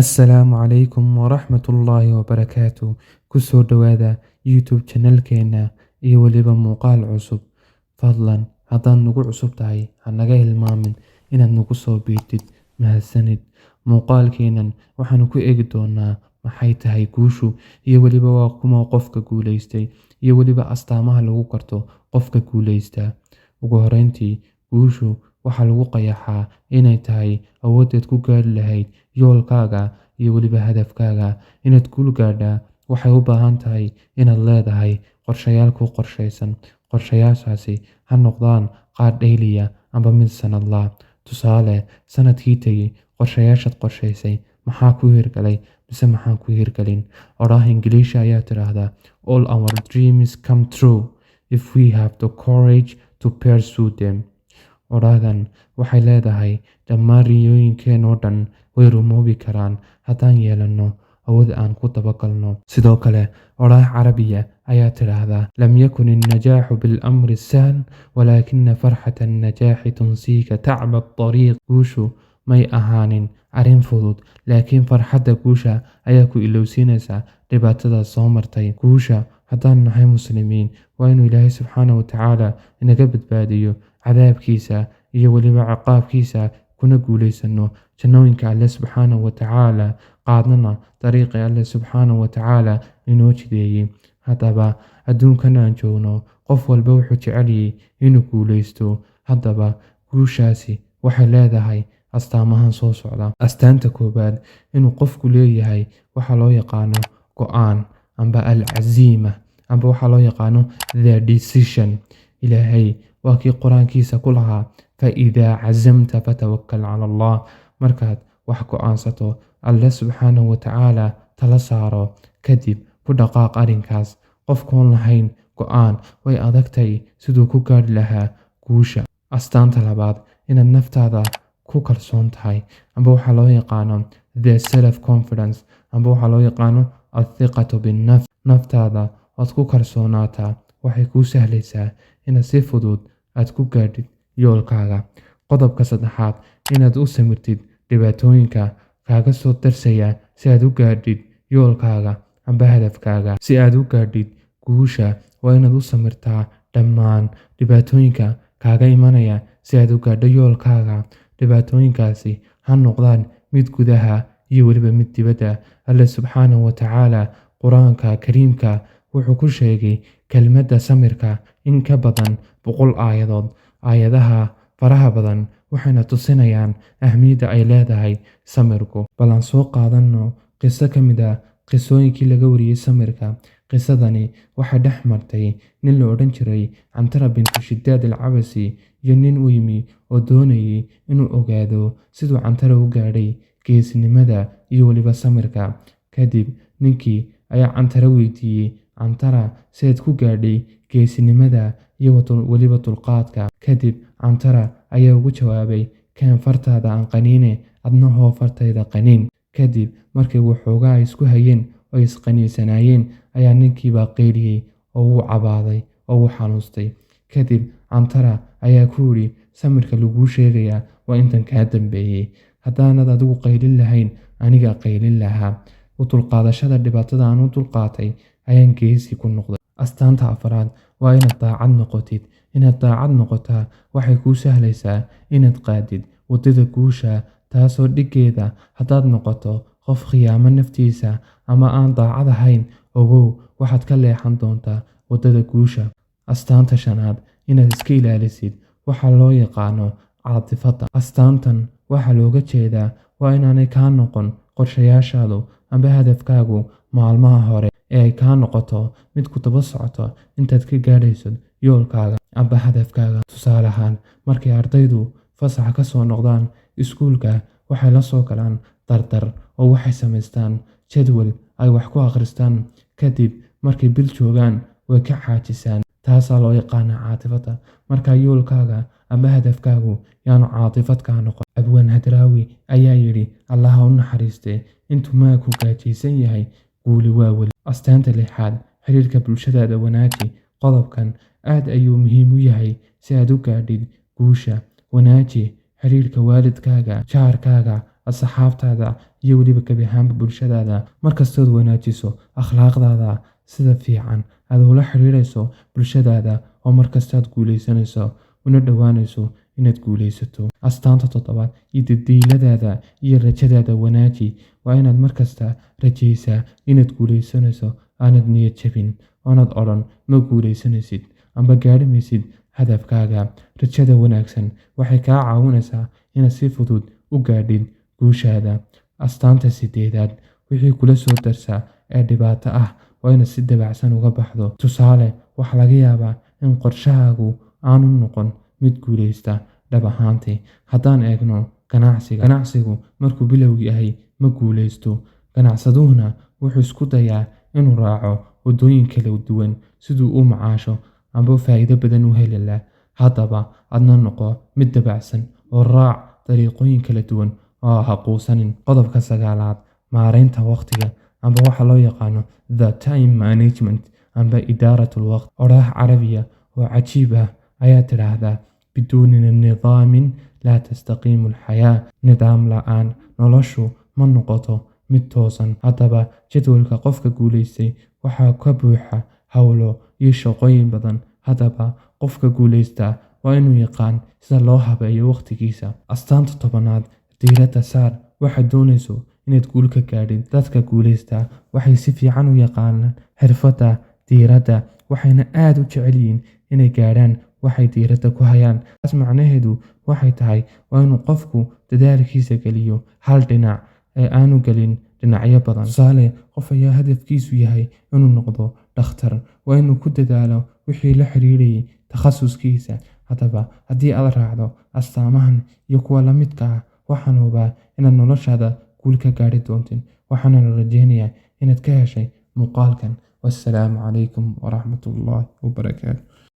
Assalaamu calaykum waraxmatullaahi wabarakaatu. Ku soo dhowaada YouTube channelkeena iyo weliba muuqaal cusub. Fadlan haddaad nagu cusub tahay ha naga hilmaamin inaad nagu soo biirtid. Mahadsanid. Muuqaalkeenan waxaanu ku eegi doonaa maxay tahay guushu iyo weliba waa kuma qofka guulaystay iyo weliba astaamaha lagu garto qofka guulaystaa. Ugu horreyntii, guushu waxaa lagu qayaxaa inay tahay awoodeed ku gaari lahayd yoolkaaga iyo weliba hadafkaaga. Inaad guul gaadhaa waxay u baahan tahay inaad leedahay qorshayaal ku qorshaysan. Qorshayaashaasi ha noqdaan qaar dhayliya amba mid sanadlaa. Tusaale, sanadkii tegey qorshayaashaad qorshaysay maxaa ku hirgalay mise maxaan ku hirgalin. Oraha Ingiliisha ayaa tiraahdaa all our dreams come true if we have the courage to pursue them. Orahdan waxay leedahay dhammaan riyooyinkeen oo dhan way rumoobi karaan haddaan yeelanno awood aan ku dabagalno. Sidoo kale, oraha Carabiya ayaa tiraahdaa lam yakun النجاح بالأمر السهل ولكن فرحة النجاح تنسيك تعب الطريق. Guushu may ahaanin arrin fudud, laakiin farxadda guusha ayaa ku ilowsiinaysa dhibaatada soo martay. Guusha haddaan nahay muslimiin waa inuu Ilaahay subxaanahu wa tacaala inaga badbaadiyo cadaabkiisa iyo weliba ciqaabkiisa, kuna guulaysano jannooyinka Alle subxaanahu wa tacaala, qaadnana dariiqii Alle subxaanahu wa tacaala inoo jideeyey. Haddaba adduunkan aan joogno qof walba wuxuu jecel yahay inuu guulaysto. Haddaba guushaasi waxay leedahay astaamahan soo socda. Astaanta koowaad, inuu qofku leeyahay waxa loo yaqaano go'aan amba al-caziima amba waxa loo yaqaano the decision. Ilaahay waa kii quraankiisa ku lahaa فإذا عزمت فتوكل على الله. markaad wax go'aansato Alle subxaanahu wa tacaala tala saaro, kadib ku dhaqaaq arrinkaas. Qofkoon lahayn go'aan way adagtay siduu ku gaadhi lahaa guusha. Astaanta labaad, inaad naftaada ku kalsoon tahay amba waxa loo yaqaano the self confidence amba waxa loo yaqaano athiqatu bin-nafs. Naftaada ood ku kalsoonaataa waxay kuu sahlaysaa inaad si fudud aad ku gaadhid yoolkaaga. Qodobka saddexaad, inaad u samirtid dhibaatooyinka kaaga soo darsaya si aad u gaadhid yoolkaaga amba hadafkaaga. Si aad u gaadhid guusha waa inaad u samirtaa dhammaan dhibaatooyinka kaaga imanaya si aad u gaadho yoolkaaga. Dhibaatooyinkaasi ha noqdaan mid gudaha iyo weliba mid dibadda. Alle subxaanahu wa tacaala qur-aanka kariimka wuxuu ku sheegay kelmadda samirka in ka badan 100 aayadood. Aayadaha faraha badan waxayna tusinayaan ahmiyadda ay leedahay samirku. Bal aan soo qaadanno qiso ka mid ah qisooyinkii laga wariyey samirka. Qisadani waxay dhex martay nin la odhan jiray Cantara bintu Shidaad al-Cabasi iyo nin u yimi oo doonayay inuu ogaado siduu Cantara u gaadhay geesinimada iyo weliba samirka. Kadib ninkii ayaa Cantara weydiiyey, Cantara sidaad ku gaadhay geesinimada iyo weliba dulqaadka. Kadib Cantara ayaa ugu jawaabay, keen fartaada aan qaniine adna hoo fartayda qaniin. Kadib markay waxoogaa isku hayeen oo isqaniinsanayeen ayaa ninkiibaa qeyliyey oo wuu cabaaday oo wuu xanuustay. Kadib Cantara ayaa ku yidhi, samirka laguu sheegayaa waa intan kaa dambeeyey. Haddaanad adigu qaylin lahayn anigaa qaylin lahaa. U dulqaadashada dhibaatada aan u dulqaatay ayaan geesi ku noqday. Astaanta afraad waa inaad daacad noqotid. Inaad daacad noqotaa waxay kuu sahlaysaa inaad qaadid waddada guusha, taasoo dhiggeeda haddaad noqoto qof khiyaamo naftiisa ama aan daacad ahayn, ogow waxaad ka leexan doontaa waddada guusha. Astaanta shanaad, inaad iska ilaalisid waxa loo yaqaano caatifada. Astaantan waxaa looga jeedaa waa inaanay kaa noqon qorshayaashaadu amba hadafkaagu maalmaha hore ee ay kaa noqoto mid ku daba socoto intaad ka gaadhayso yoolkaaga amba hadafkaaga. Tusaale ahaan, markay ardaydu fasaxa ka soo noqdaan iskuulka waxay la soo galaan dardar oo waxay samaystaan jadwal ay wax ku akhristaan. Kadib markay bil joogaan way ka caajisaan. taasaa loo yaqaanaa caatifada. Markaa yoolkaaga amba hadafkaagu yaanu caatifad kaa noqon. Abwaan Hadraawi ayaa yidhi, allaha u naxariistee, intuu maagku gaajaysan yahay guuli waa weli. Astaanta lixaad, xiriirka bulshadaada wanaaji. Qodobkan aad ayuu muhiim u yahay si aad u gaadhid guusha. Wanaaji xiriirka waalidkaaga, jaarkaaga, asxaabtaada iyo weliba gebi ahaanba bulshadaada. Markastood wanaajiso akhlaaqdaada sida fiican aad ula xiriirayso bulshadaada oo markastaad guuleysanayso una dhowaanayso inaad guuleysato. Astaanta toddobaad yididiiladaada iyo rajadaada wanaaji. Waa inaad markasta rajaysaa inaad guuleysanayso, aanad niyad jabin, oonad odhan ma guuleysanaysid amba gaadhi maysid hadafkaaga. Rajada wanaagsan waxay kaa caawinaysaa inaad si fudud u gaadhid guushaada. Astaanta sideedaad wixii kula soo darsaa ee dhibaato ah waa inaad si dabacsan uga baxdo. Tusaale, waxaa laga yaabaa in qorshahaagu aanu noqon mid guuleysta dhab ahaantii. Haddaan eegno ganacsigu markuu bilowga yahay ma guuleysto. Ganacsaduhuna wuxuu isku dayaa inuu raaco waddooyin kala duwan siduu u macaasho amba faa'iido badan u heli lahaa. Haddaba adna noqo mid dabacsan oo raac dariiqooyin kala duwan oo ha quusanin. Qodobka sagaalaad maareynta waqtiga amba waxa loo yaqaano the time management amba idaaratul waqt. Oraah carabiya oo cajiib ah ayaa tidhaahdaa biduuni nidaamin laa tastaqiimu alxayaa. Nidaam la'aan noloshu ma noqoto mid toosan. Haddaba jadwalka qofka guuleystay waxaa ka buuxa hawlo iyo shaqooyin badan. Haddaba qofka guuleystaa waa inuu yaqaan sida loo habeeyo waqtigiisa. Astaanta tobanaad diiradda saar waxaad doonayso inaad guul ka gaadhin. Dadka guuleystaa waxay si fiican u yaqaanaan xirfadda diiradda, waxayna aad u jecel yihiin inay gaadhaan waxay diiradda ku hayaan. Taas macnaheedu waxay tahay waa inuu qofku dadaalkiisa geliyo hal dhinac ee aanu gelin dhinacyo badan. Tusaale, qof ayaa hadafkiisu yahay inuu noqdo dhakhtar, waa inuu ku dadaalo wixii la xiriirayay takhasuskiisa. Haddaba haddii aad raacdo astaamahan iyo kuwa la midka ah, waxaan hubaa inaad noloshaada guul ka gaadhi doontin. waxaana la rajeynayaa inaad ka heshay muuqaalkan. Wassalaamu calaykum waraxmatullaahi wabarakaatu.